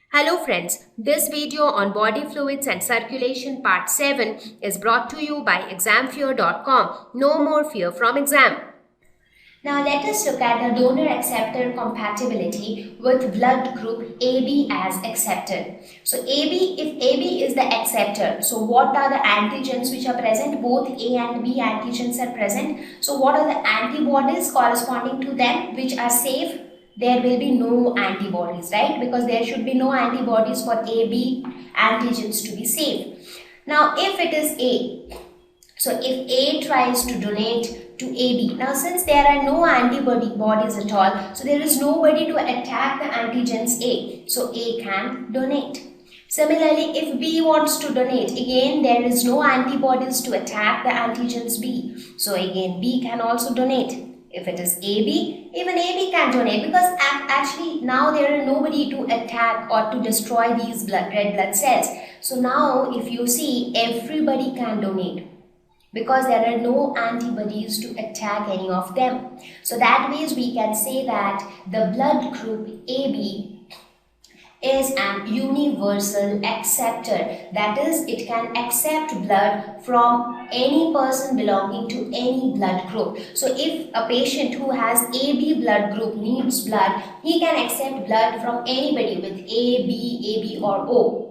Hello friends, this video on body fluids and circulation part 7 is brought to you by examfear.com. No more fear from exam. Now let us look at the donor-acceptor compatibility with blood group AB as acceptor. So if AB is the acceptor, so what are the antigens which are present? Both A and B antigens are present. So what are the antibodies corresponding to them which are safe? There will be no antibodies, right? Because there should be no antibodies for AB antigens to be safe. Now if it is A, so if A tries to donate to AB, now since there are no antibodies at all, so there is nobody to attack the antigens A, so A can donate. Similarly, if B wants to donate, again there is no antibodies to attack the antigens B, so again B can also donate. If it is AB, even AB can donate because actually now there are nobody to attack or to destroy these red blood cells. So now if you see, everybody can donate because there are no antibodies to attack any of them. So that means we can say that the blood group AB is an universal acceptor. That is, it can accept blood from any person belonging to any blood group. So if a patient who has AB blood group needs blood, he can accept blood from anybody with AB or O.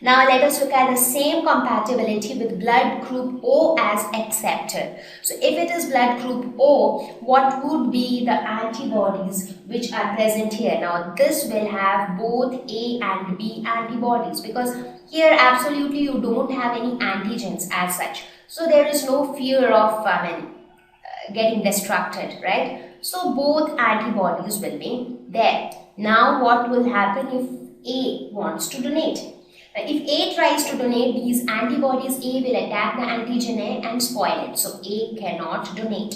Now let us look at the same compatibility with blood group O as acceptor. So if it is blood group O, what would be the antibodies which are present here? Now this will have both A and B antibodies because here absolutely you don't have any antigens as such. So there is no fear of getting destructed, right? So both antibodies will be there. Now what will happen if A wants to donate? If A tries to donate these antibodies, A will attack the antigen A and spoil it. So A cannot donate.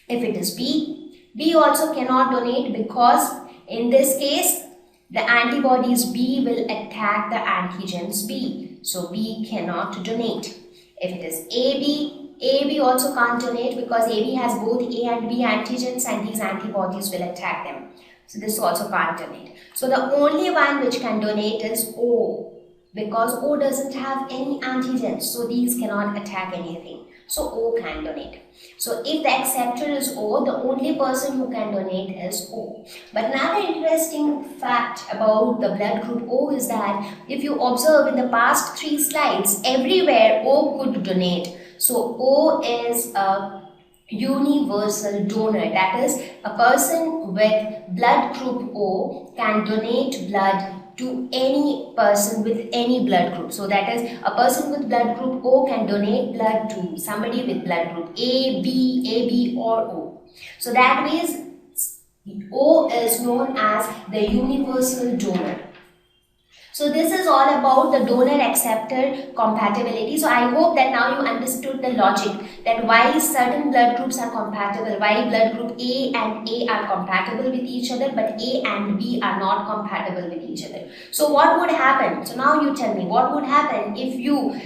If it is B, B also cannot donate because in this case, the antibodies B will attack the antigens B. So B cannot donate. If it is AB also can't donate because AB has both A and B antigens and these antibodies will attack them. So this also can't donate. So the only one which can donate is O, because O doesn't have any antigens, so these cannot attack anything. So O can donate. So if the acceptor is O, the only person who can donate is O. But another interesting fact about the blood group O is that if you observe in the past 3 slides, everywhere O could donate. So O is a universal donor. That is, a person with blood group O can donate blood to any person with any blood group. So that is, a person with blood group O can donate blood to somebody with blood group A, B or O. So that means O is known as the universal donor. So this is all about the donor-acceptor compatibility. So I hope that now you understood the logic that why certain blood groups are compatible, why blood group A and A are compatible with each other, but A and B are not compatible with each other. So what would happen? So now you tell me, what would happen if you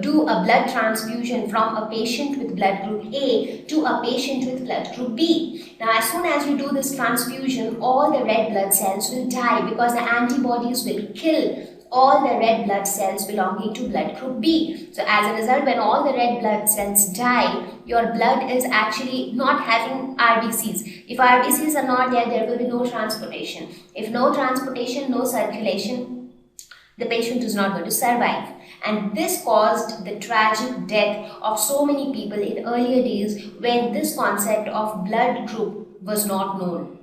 do a blood transfusion from a patient with blood group A to a patient with blood group B. Now as soon as you do this transfusion, all the red blood cells will die because the antibodies will kill all the red blood cells belonging to blood group B. So as a result, when all the red blood cells die, your blood is actually not having RBCs. If RBCs are not there, there will be no transportation. If no transportation, no circulation, the patient is not going to survive. And this caused the tragic death of so many people in earlier days when this concept of blood group was not known.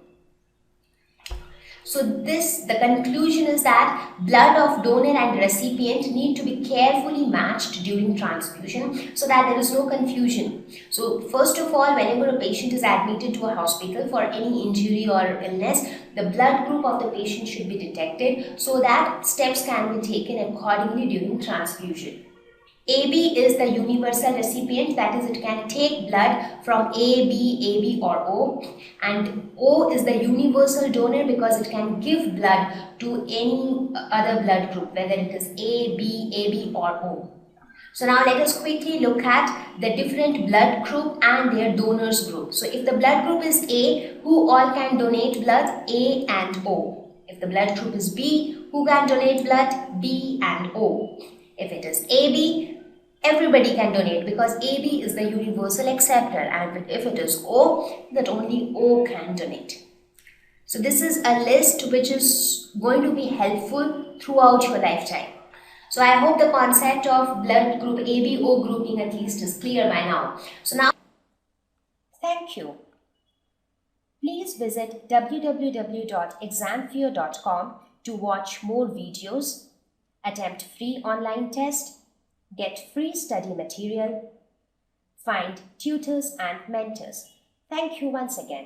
So the conclusion is that blood of donor and recipient need to be carefully matched during transfusion so that there is no confusion. So first of all, whenever a patient is admitted to a hospital for any injury or illness, the blood group of the patient should be detected so that steps can be taken accordingly during transfusion. AB is the universal recipient, that is, it can take blood from AB or O, and O is the universal donor because it can give blood to any other blood group, whether it is AB or O. So now let us quickly look at the different blood group and their donors group. So if the blood group is A, who all can donate blood? A and O. If If the blood group is B, who can donate blood? B and O. If it is AB, everybody can donate because AB is the universal acceptor, and if it is O, that only O can donate. So this is a list which is going to be helpful throughout your lifetime. So I hope the concept of blood group AB, O grouping at least is clear by now. So now, thank you. Please visit www.examfear.com to watch more videos, attempt free online test, get free study material, find tutors and mentors. Thank you once again.